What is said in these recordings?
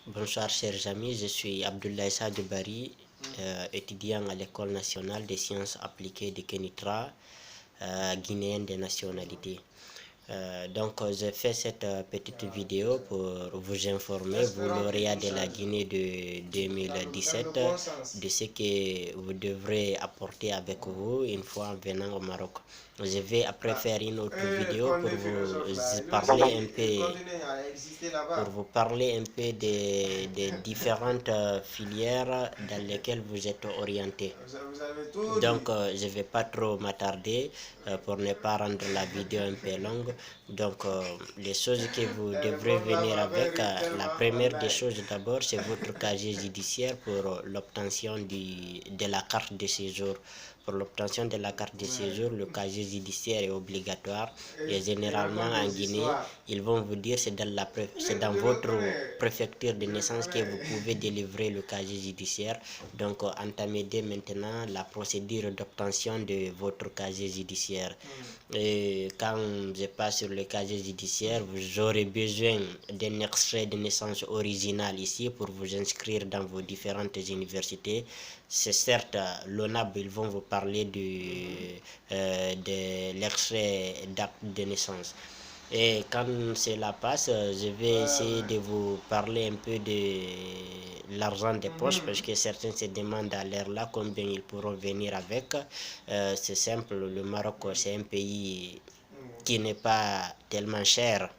Bonsoir chers amis, je suis Abdoulaye Sadio Bari, étudiant à l'École nationale des sciences appliquées de Kenitra, guinéenne des nationalités. Donc j'ai fait cette petite vidéo pour vous informer, vous lauréats de la Guinée de 2017, de ce que vous devrez apporter avec vous une fois en venant au Maroc. Je vais après faire une autre vidéo pour vous parler un peu des différentes filières dans lesquelles vous êtes orientés. Donc je ne vais pas trop m'attarder pour ne pas rendre la vidéo un peu longue. Donc les choses que vous devrez venir avec, la première des choses d'abord, c'est votre casier judiciaire pour l'obtention de la carte de séjour. Pour l'obtention de la carte de séjour, le casier judiciaire est obligatoire et généralement en Guinée, ils vont vous dire c'est dans votre préfecture de naissance que vous pouvez délivrer le casier judiciaire. Donc entamez dès maintenant la procédure d'obtention de votre casier judiciaire. Et quand je passe sur le casier judiciaire, vous aurez besoin d'un extrait de naissance original ici pour vous inscrire dans vos différentes universités. C'est certes l'ONAB, ils vont vous parler de l'extrait d'acte de naissance. Et quand cela passe, je vais essayer de vous parler un peu de l'argent des poches parce que certains se demandent à l'heure là combien ils pourront venir avec. C'est simple, le Maroc c'est un pays qui n'est pas tellement cher.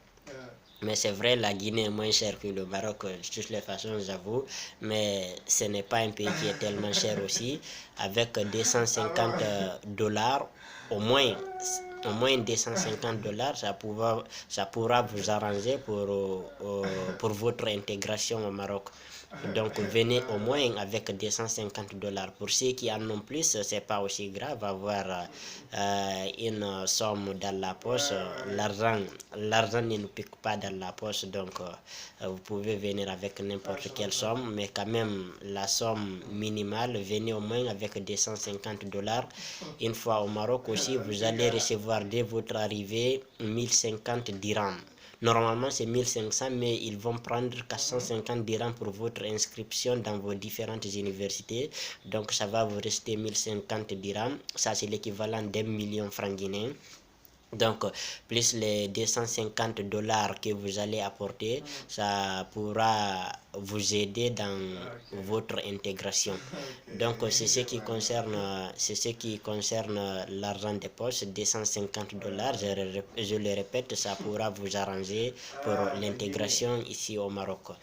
Mais c'est vrai, la Guinée est moins chère que le Maroc, de toutes les façons, j'avoue. Mais ce n'est pas un pays qui est tellement cher aussi. Avec 250 dollars, au moins 250 dollars, ça pourra vous arranger pour votre intégration au Maroc. Donc venez au moins avec 250 dollars. Pour ceux qui en ont plus, c'est pas aussi grave avoir une somme dans la poche. L'argent ne nous pique pas dans la poche, donc vous pouvez venir avec n'importe quelle somme, mais quand même la somme minimale, venez au moins avec 250 dollars. Une fois au Maroc aussi, vous allez recevoir dès votre arrivée 1050 dirhams. Normalement, c'est 1500, mais ils vont prendre 450 dirhams pour votre inscription dans vos différentes universités. Donc, ça va vous rester 1050 dirhams. Ça, c'est l'équivalent d'1 million francs guinéens. Donc, plus les 250 dollars que vous allez apporter, ça pourra vous aider dans votre intégration. Donc, c'est ce qui concerne l'argent des poches, 250 dollars. Je le répète, ça pourra vous arranger pour l'intégration ici au Maroc.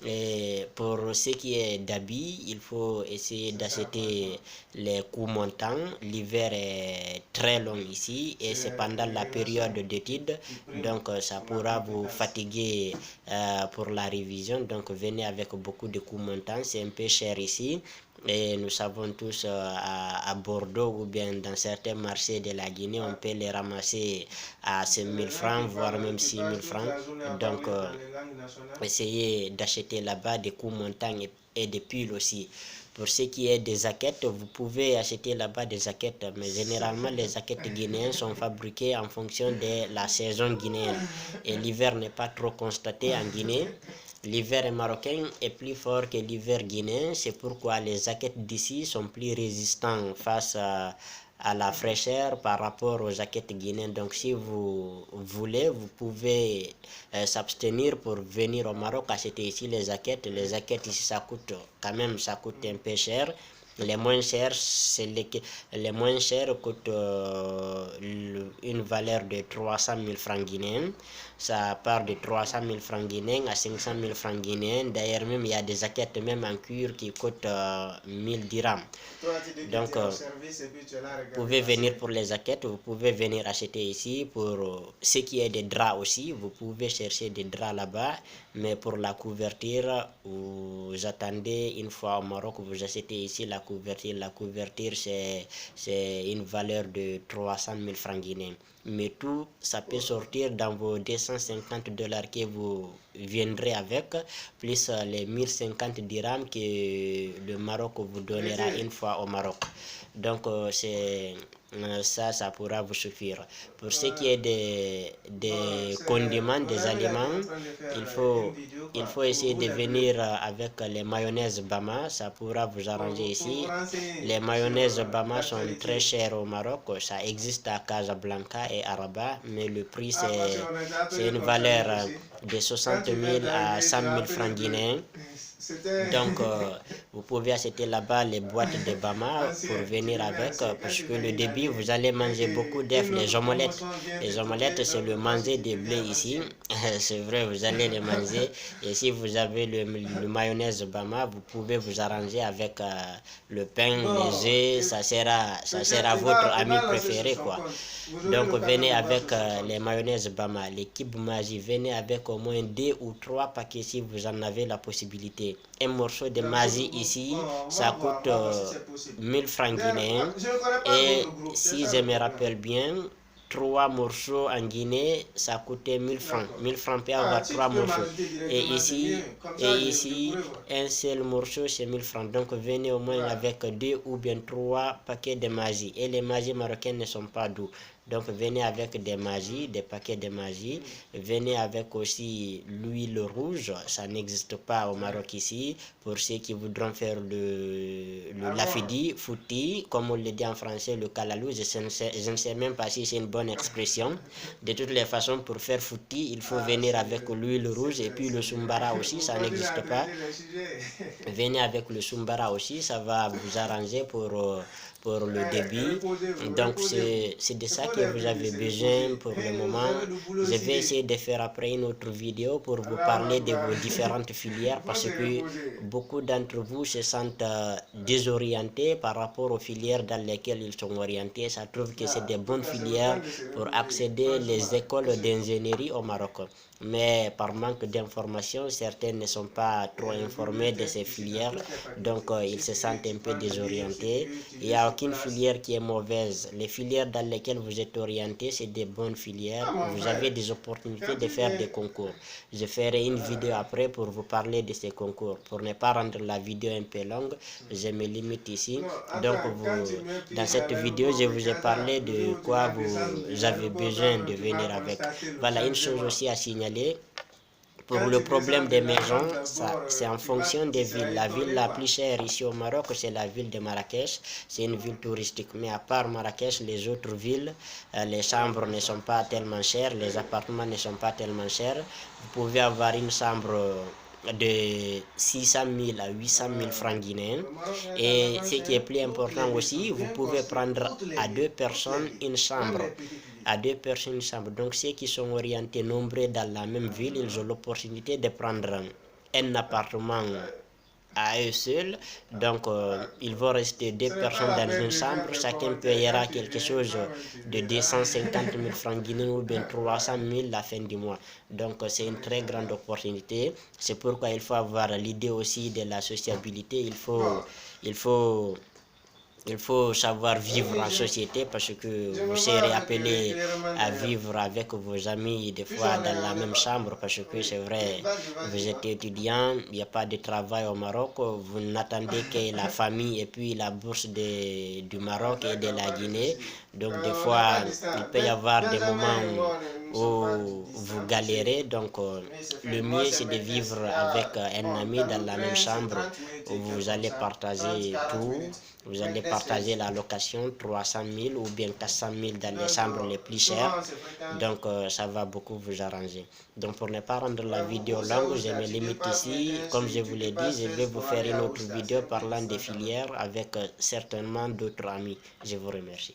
Et pour ce qui est d'habits, il faut essayer d'acheter les coûts montants. L'hiver est très long ici et c'est pendant la période d'études, donc ça pourra vous fatiguer pour la révision. Donc venez avec beaucoup de coûts montants, c'est un peu cher ici. Et nous savons tous à Bordeaux ou bien dans certains marchés de la Guinée, on peut les ramasser à 5 000 francs, voire même 6 000 francs. Donc, essayez d'acheter là-bas des coûts montants et des pulls aussi. Pour ce qui est des jaquettes, vous pouvez acheter là-bas des jaquettes, mais généralement les jaquettes guinéennes sont fabriquées en fonction de la saison guinéenne. Et l'hiver n'est pas trop constaté en Guinée. L'hiver marocain est plus fort que l'hiver guinéen, c'est pourquoi les jaquettes d'ici sont plus résistants face à la fraîcheur par rapport aux jaquettes guinéennes. Donc si vous voulez, vous pouvez s'abstenir pour venir au Maroc acheter ici les jaquettes. Les jaquettes ici ça coûte quand même, ça coûte un peu cher. Les moins chers, coûtent une valeur de 300 000 francs guinéens. Ça part de 300 000 francs guinéens à 500 000 francs guinéens. D'ailleurs, même il y a des jaquettes même en cuir qui coûtent 1000 dirhams. Donc, vous pouvez venir pour les jaquettes, vous pouvez venir acheter ici. Pour ce qui est des draps aussi, vous pouvez chercher des draps là-bas. Mais pour la couverture, vous attendez une fois au Maroc, vous achetez ici la couverture. La couverture, c'est une valeur de 300 000 francs guinéens. Mais tout, ça peut sortir dans vos 250 dollars que vous viendrez avec, plus les 1050 dirhams que le Maroc vous donnera une fois au Maroc. Donc, c'est ça pourra vous suffire. Pour ce qui est des condiments, des aliments, il faut essayer de venir avec les mayonnaises Bama, ça pourra vous arranger ici. Les mayonnaises Bama sont très chères au Maroc, ça existe à Casablanca et à Rabat, mais le prix c'est une valeur de 60 000 à 100 000 francs guinéens. Donc, vous pouvez acheter là-bas les boîtes de Bama pour venir avec, parce que le début, vous allez manger beaucoup d'œufs, les omelettes. Les omelettes, c'est le manger des blés ici. C'est vrai, vous allez les manger. Et si vous avez le mayonnaise Bama, vous pouvez vous arranger avec le pain, les œufs. Ça sera votre ami préféré, quoi. Donc, venez avec les mayonnaises Bama, l'équipe Magie. Venez avec au moins 2 ou 3 paquets si vous en avez la possibilité. Un morceau de Magie ici, ça coûte 1000 francs guinéens. Et si je me rappelle bien, 3 morceaux en Guinée, ça coûtait 1000 francs. 1000 francs peut avoir 3 morceaux. Et ici, un seul morceau, c'est 1000 francs. Donc, venez au moins avec 2 ou bien 3 paquets de Magie. Et les Magies marocaines ne sont pas doux. Donc, venez avec des Magies, des paquets de Magie. Venez avec aussi l'huile rouge. Ça n'existe pas au Maroc ici. Pour ceux qui voudront faire le lafidi, fouti, comme on le dit en français, le kalalou, je ne sais même pas si c'est une bonne expression. De toutes les façons, pour faire fouti, il faut venir avec l'huile rouge et puis le sumbara aussi, ça n'existe pas. Venez avec le sumbara aussi, ça va vous arranger pour le débit. Donc c'est de ça que vous avez besoin pour le moment. Je vais essayer de faire après une autre vidéo pour vous parler de vos différentes filières, parce que beaucoup d'entre vous se sentent désorientés par rapport aux filières dans lesquelles ils sont orientés. Ça trouve que c'est des bonnes filières pour accéder les écoles d'ingénierie au Maroc. Mais par manque d'informations, certains ne sont pas trop informés de ces filières, donc ils se sentent un peu désorientés. Il n'y a aucune filière qui est mauvaise. Les filières dans lesquelles vous êtes orientés, c'est des bonnes filières. Vous avez des opportunités de faire des concours. Je ferai une vidéo après pour vous parler de ces concours. Pour ne pas rendre la vidéo un peu longue, je me limite ici. Donc, dans cette vidéo, je vous ai parlé de quoi vous avez besoin de venir avec. Voilà, une chose aussi à signaler. Pour le problème des maisons, c'est en fonction des villes. La ville la plus chère ici au Maroc, c'est la ville de Marrakech. C'est une ville touristique. Mais à part Marrakech, les autres villes, les chambres ne sont pas tellement chères, les appartements ne sont pas tellement chers. Vous pouvez avoir une chambre de 600 000 à 800 000 francs guinéens. Et ce qui est plus important aussi, vous pouvez prendre à 2 personnes une chambre. À 2 personnes une chambre. Donc ceux qui sont orientés nombreux dans la même ville, ils ont l'opportunité de prendre un appartement à eux seuls. Donc ils vont rester 2 personnes dans une chambre. Chacun payera quelque chose de 250 000 francs guinéens ou bien 300 000 la fin du mois. Donc c'est une très grande opportunité. C'est pourquoi il faut avoir l'idée aussi de la sociabilité. Il faut savoir vivre en société, parce que vous serez appelé à vivre avec vos amis des fois dans la même chambre, parce que c'est vrai, vous êtes étudiant, il n'y a pas de travail au Maroc, vous n'attendez que la famille et puis la bourse du Maroc et de la Guinée. Donc des fois, il peut y avoir des moments où vous galérez. Donc le mieux c'est de vivre avec un ami dans la même chambre où vous allez partager tout. Vous allez partager la location 300 000 ou bien 400 000 dans les chambres les plus chères. Donc ça va beaucoup vous arranger. Donc pour ne pas rendre la vidéo longue, je me limite ici. Comme je vous l'ai dit, je vais vous faire une autre vidéo parlant des filières avec certainement d'autres amis. Je vous remercie.